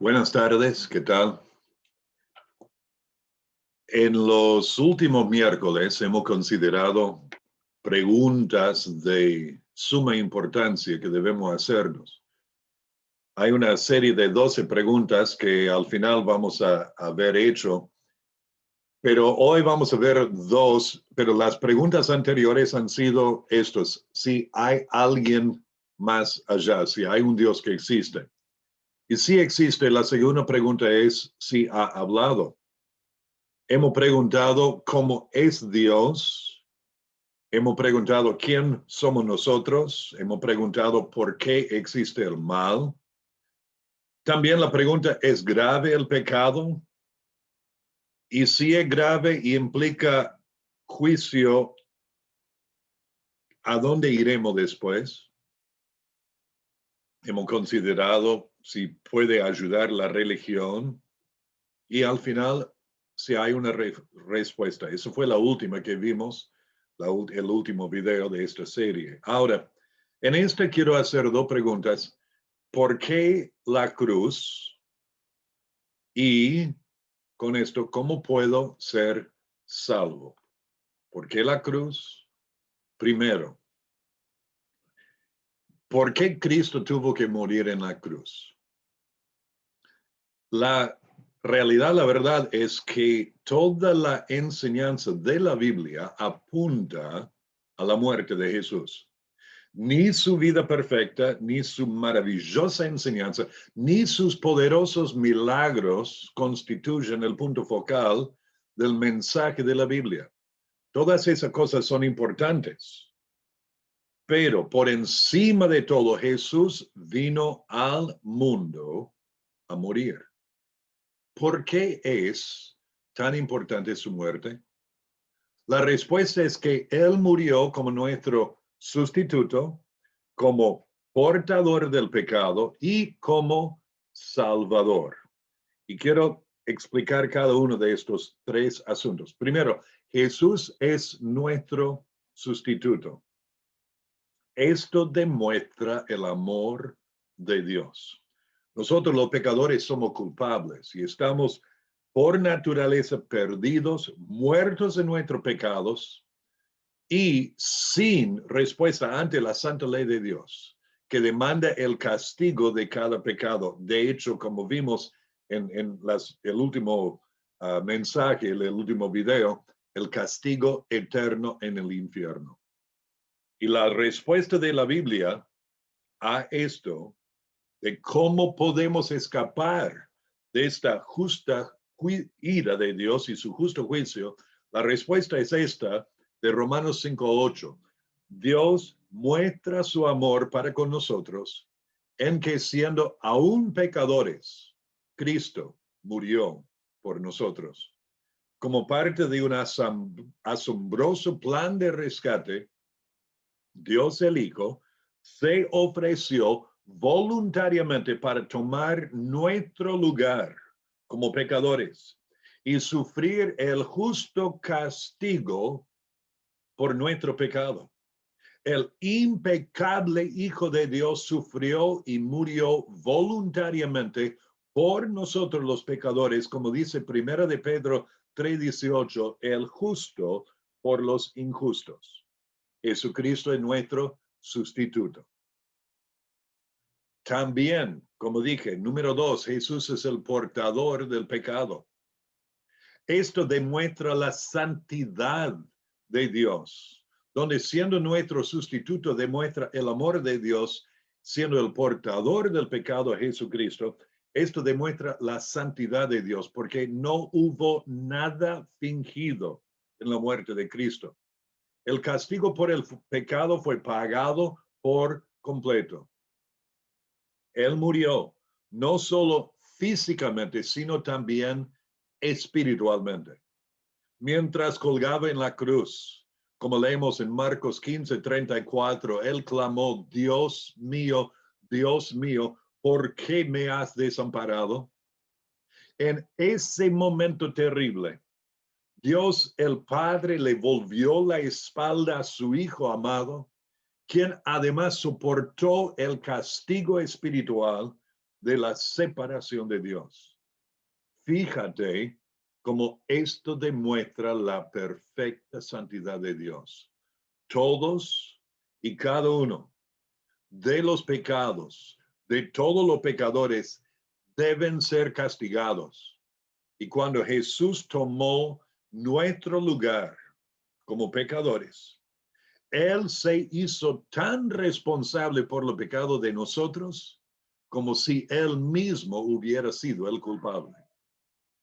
Buenas tardes, ¿qué tal? En los últimos miércoles hemos considerado preguntas de suma importancia que debemos hacernos. Hay una serie de 12 preguntas que al final vamos a haber hecho, pero hoy vamos a ver dos, pero las preguntas anteriores han sido estos: si hay alguien más allá, si hay un Dios que existe. Y si existe, la segunda pregunta es si ha hablado. Hemos preguntado cómo es Dios, hemos preguntado quién somos nosotros, hemos preguntado por qué existe el mal. También la pregunta, ¿es grave el pecado? Y si es grave y implica juicio, ¿a dónde iremos después? Hemos considerado si puede ayudar la religión y al final si hay una respuesta. Eso fue la última que vimos, el último video de esta serie. Ahora, en esta quiero hacer dos preguntas. ¿Por qué la cruz? Y con esto, ¿cómo puedo ser salvo? ¿Por qué la cruz? Primero, ¿por qué Cristo tuvo que morir en la cruz? La realidad, la verdad es que toda la enseñanza de la Biblia apunta a la muerte de Jesús. Ni su vida perfecta, ni su maravillosa enseñanza, ni sus poderosos milagros constituyen el punto focal del mensaje de la Biblia. Todas esas cosas son importantes, pero por encima de todo, Jesús vino al mundo a morir. ¿Por qué es tan importante su muerte? La respuesta es que Él murió como nuestro sustituto, como portador del pecado y como salvador. Y quiero explicar cada uno de estos tres asuntos. Primero, Jesús es nuestro sustituto. Esto demuestra el amor de Dios. Nosotros los pecadores somos culpables y estamos por naturaleza perdidos, muertos en nuestros pecados y sin respuesta ante la santa ley de Dios, que demanda el castigo de cada pecado. De hecho, como vimos en el último mensaje, el último video, el castigo eterno en el infierno. Y la respuesta de la Biblia a esto, de cómo podemos escapar de esta justa ira de Dios y su justo juicio, la respuesta es esta de Romanos 5:8. Dios muestra su amor para con nosotros en que siendo aún pecadores, Cristo murió por nosotros. Como parte de un asombroso plan de rescate, Dios el Hijo se ofreció voluntariamente para tomar nuestro lugar como pecadores y sufrir el justo castigo por nuestro pecado. El impecable Hijo de Dios sufrió y murió voluntariamente por nosotros los pecadores, como dice Primera de Pedro 3:18, el justo por los injustos. Jesucristo es nuestro sustituto. También, como dije, número 2, Jesús es el portador del pecado. Esto demuestra la santidad de Dios, donde siendo nuestro sustituto demuestra el amor de Dios, siendo el portador del pecado Jesucristo. Esto demuestra la santidad de Dios, porque no hubo nada fingido en la muerte de Cristo. El castigo por el pecado fue pagado por completo. Él murió no solo físicamente, sino también espiritualmente. Mientras colgaba en la cruz, como leemos en Marcos 15:34, él clamó: Dios mío, ¿por qué me has desamparado? En ese momento terrible, Dios el Padre le volvió la espalda a su Hijo amado, quien además soportó el castigo espiritual de la separación de Dios. Fíjate cómo esto demuestra la perfecta santidad de Dios. Todos y cada uno de los pecados, de todos los pecadores, deben ser castigados. Y cuando Jesús tomó nuestro lugar como pecadores, Él se hizo tan responsable por los pecados de nosotros como si Él mismo hubiera sido el culpable.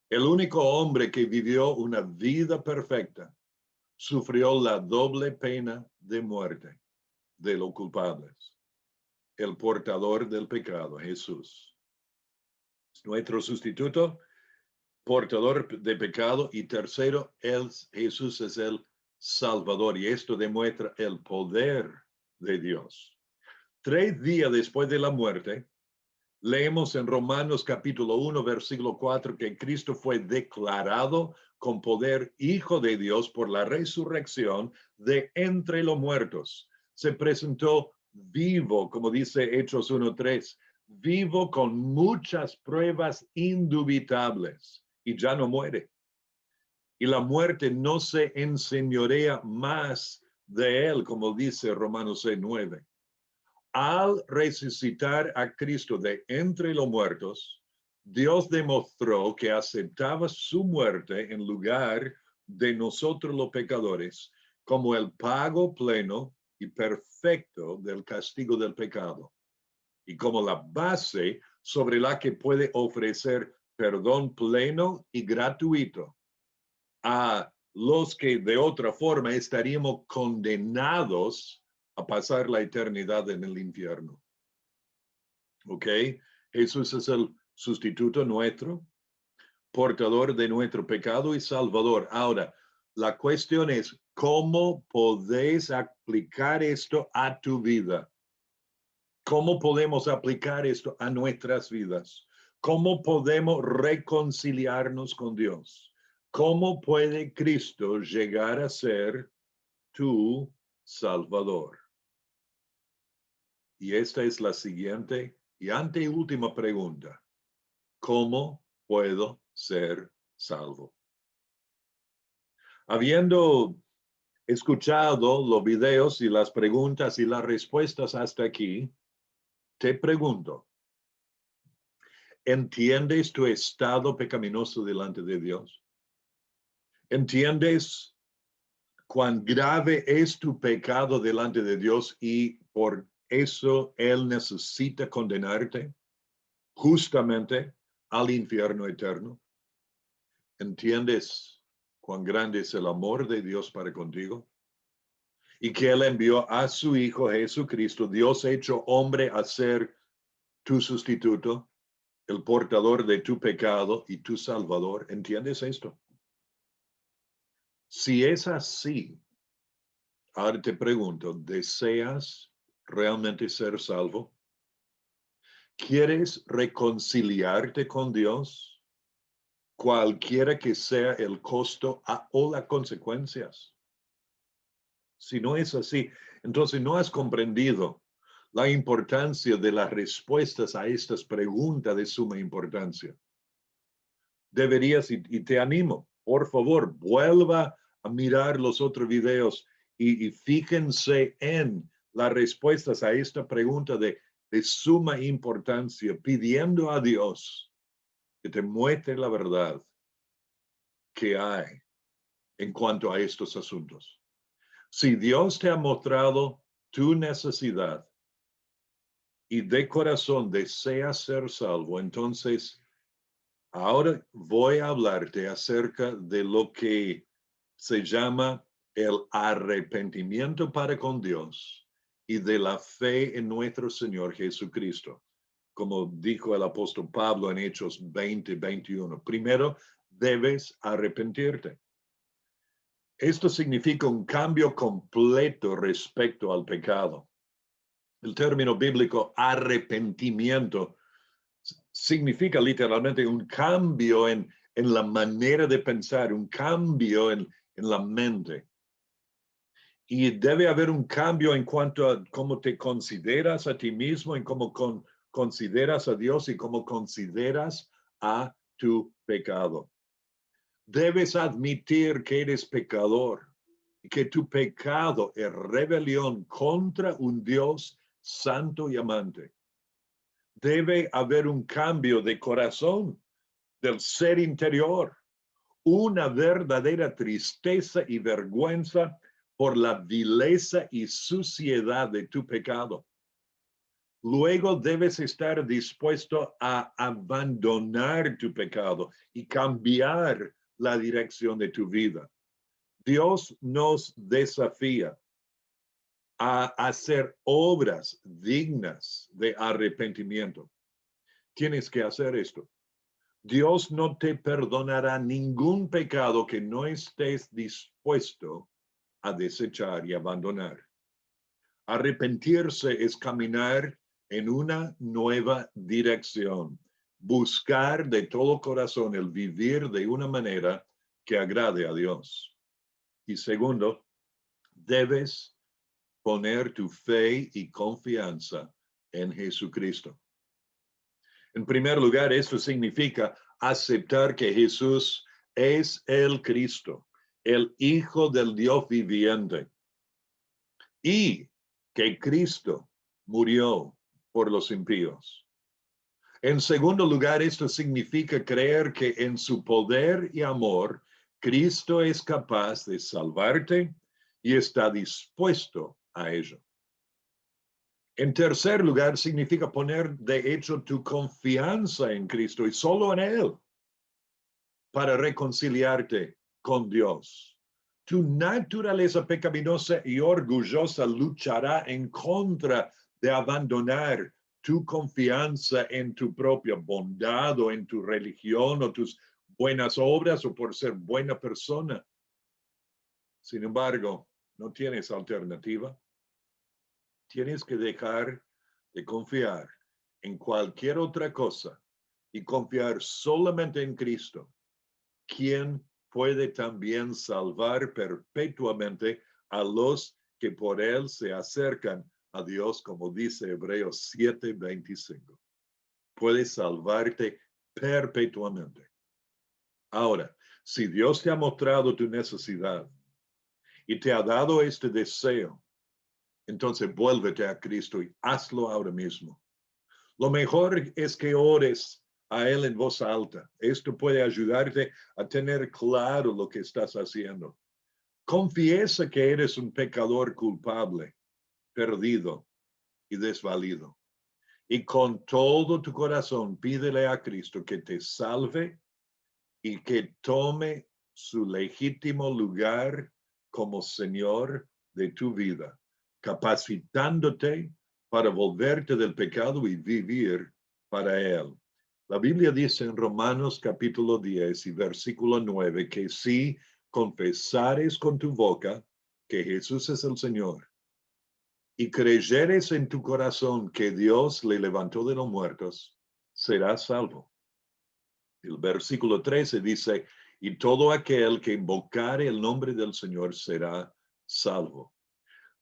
El único hombre que vivió una vida perfecta sufrió la doble pena de muerte de los culpables. El portador del pecado, Jesús. Nuestro sustituto, portador de pecado. Y tercero, Jesús es el Salvador. Y esto demuestra el poder de Dios. 3 días después de la muerte, leemos en Romanos capítulo 1, versículo 4, que Cristo fue declarado con poder Hijo de Dios por la resurrección de entre los muertos. Se presentó vivo, como dice Hechos 1:3, vivo con muchas pruebas indubitables y ya no muere. Y la muerte no se enseñorea más de él, como dice Romanos 6:9. Al resucitar a Cristo de entre los muertos, Dios demostró que aceptaba su muerte en lugar de nosotros los pecadores como el pago pleno y perfecto del castigo del pecado y como la base sobre la que puede ofrecer perdón pleno y gratuito a los que de otra forma estaríamos condenados a pasar la eternidad en el infierno. ¿Ok? Jesús es el sustituto nuestro, portador de nuestro pecado y salvador. Ahora, la cuestión es, ¿cómo podés aplicar esto a tu vida? ¿Cómo podemos aplicar esto a nuestras vidas? ¿Cómo podemos reconciliarnos con Dios? ¿Cómo puede Cristo llegar a ser tu Salvador? Y esta es la siguiente y anteúltima pregunta. ¿Cómo puedo ser salvo? Habiendo escuchado los videos y las preguntas y las respuestas hasta aquí, te pregunto, ¿entiendes tu estado pecaminoso delante de Dios? ¿Entiendes cuán grave es tu pecado delante de Dios y por eso Él necesita condenarte justamente al infierno eterno? ¿Entiendes cuán grande es el amor de Dios para contigo? Y que Él envió a su Hijo Jesucristo, Dios hecho hombre, a ser tu sustituto, el portador de tu pecado y tu salvador. ¿Entiendes esto? Si es así, ahora te pregunto, ¿deseas realmente ser salvo? ¿Quieres reconciliarte con Dios? Cualquiera que sea el costo o las consecuencias. Si no es así, entonces no has comprendido la importancia de las respuestas a estas preguntas de suma importancia. Deberías, y te animo, por favor, vuelva a mirar los otros videos y fíjense en las respuestas a esta pregunta de suma importancia, pidiendo a Dios que te muestre la verdad que hay en cuanto a estos asuntos. Si Dios te ha mostrado tu necesidad y de corazón deseas ser salvo, entonces ahora voy a hablarte acerca de lo que se llama el arrepentimiento para con Dios y de la fe en nuestro Señor Jesucristo. Como dijo el apóstol Pablo en Hechos 20:21. Primero, debes arrepentirte. Esto significa un cambio completo respecto al pecado. El término bíblico arrepentimiento significa literalmente un cambio en la manera de pensar, un cambio en la mente. Y debe haber un cambio en cuanto a cómo te consideras a ti mismo, en cómo consideras a Dios y cómo consideras a tu pecado. Debes admitir que eres pecador y que tu pecado es rebelión contra un Dios santo y amante. Debe haber un cambio de corazón, del ser interior, una verdadera tristeza y vergüenza por la vileza y suciedad de tu pecado. Luego debes estar dispuesto a abandonar tu pecado y cambiar la dirección de tu vida. Dios nos desafía a hacer obras dignas de arrepentimiento. Tienes que hacer esto. Dios no te perdonará ningún pecado que no estés dispuesto a desechar y abandonar. Arrepentirse es caminar en una nueva dirección, buscar de todo corazón el vivir de una manera que agrade a Dios. Y segundo, debes poner tu fe y confianza en Jesucristo. En primer lugar, esto significa aceptar que Jesús es el Cristo, el Hijo del Dios viviente, y que Cristo murió por los impíos. En segundo lugar, esto significa creer que en su poder y amor, Cristo es capaz de salvarte y está dispuesto a ello. En tercer lugar, significa poner de hecho tu confianza en Cristo y solo en Él para reconciliarte con Dios. Tu naturaleza pecaminosa y orgullosa luchará en contra de abandonar tu confianza en tu propia bondad o en tu religión o tus buenas obras o por ser buena persona. Sin embargo, no tienes alternativa. Tienes que dejar de confiar en cualquier otra cosa y confiar solamente en Cristo, quien puede también salvar perpetuamente a los que por él se acercan a Dios, como dice Hebreos 7:25. Puede salvarte perpetuamente. Ahora, si Dios te ha mostrado tu necesidad y te ha dado este deseo, entonces vuélvete a Cristo y hazlo ahora mismo. Lo mejor es que ores a Él en voz alta. Esto puede ayudarte a tener claro lo que estás haciendo. Confiesa que eres un pecador culpable, perdido y desvalido. Y con todo tu corazón pídele a Cristo que te salve y que tome su legítimo lugar como Señor de tu vida, capacitándote para volverte del pecado y vivir para Él. La Biblia dice en Romanos capítulo 10 y versículo 9 que si confesares con tu boca que Jesús es el Señor y creyeres en tu corazón que Dios le levantó de los muertos, serás salvo. El versículo 13 dice, y todo aquel que invocare el nombre del Señor será salvo.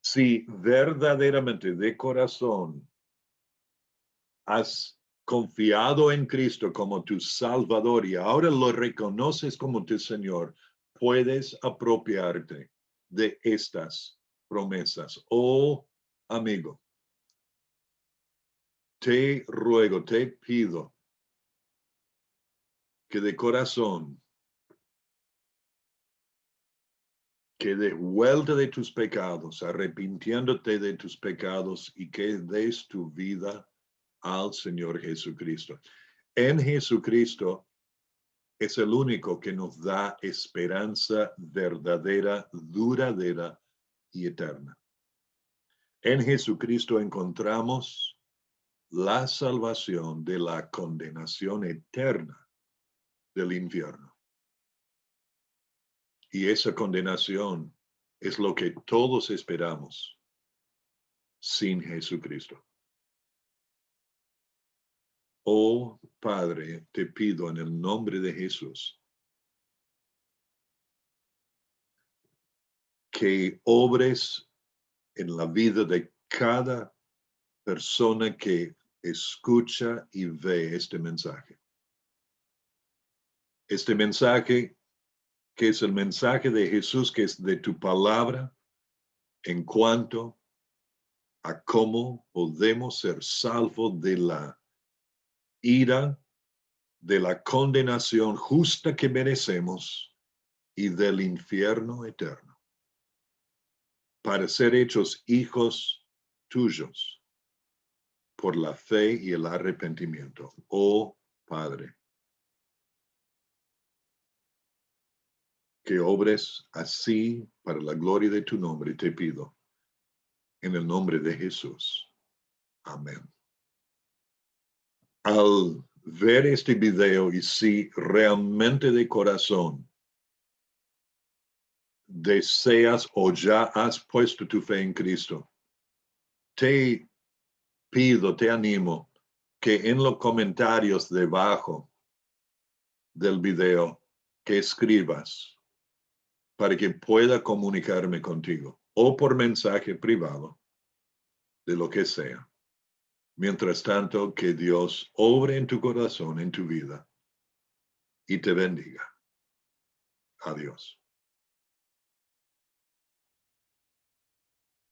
Si verdaderamente de corazón has confiado en Cristo como tu Salvador y ahora lo reconoces como tu Señor, puedes apropiarte de estas promesas. Oh, amigo, te ruego, te pido que de corazón que des vuelta de tus pecados, arrepintiéndote de tus pecados y que des tu vida al Señor Jesucristo. En Jesucristo es el único que nos da esperanza verdadera, duradera y eterna. En Jesucristo encontramos la salvación de la condenación eterna del infierno. Y esa condenación es lo que todos esperamos sin Jesucristo. Oh Padre, te pido en el nombre de Jesús que obres en la vida de cada persona que escucha y ve este mensaje. Este mensaje que es el mensaje de Jesús, que es de tu palabra, en cuanto a cómo podemos ser salvos de la ira, de la condenación justa que merecemos y del infierno eterno, para ser hechos hijos tuyos por la fe y el arrepentimiento. Oh Padre, que obres así para la gloria de tu nombre, te pido, en el nombre de Jesús. Amén. Al ver este video y si realmente de corazón deseas o ya has puesto tu fe en Cristo, te pido, te animo que en los comentarios debajo del video que escribas para que pueda comunicarme contigo o por mensaje privado, de lo que sea. Mientras tanto, que Dios obre en tu corazón, en tu vida, y te bendiga. Adiós.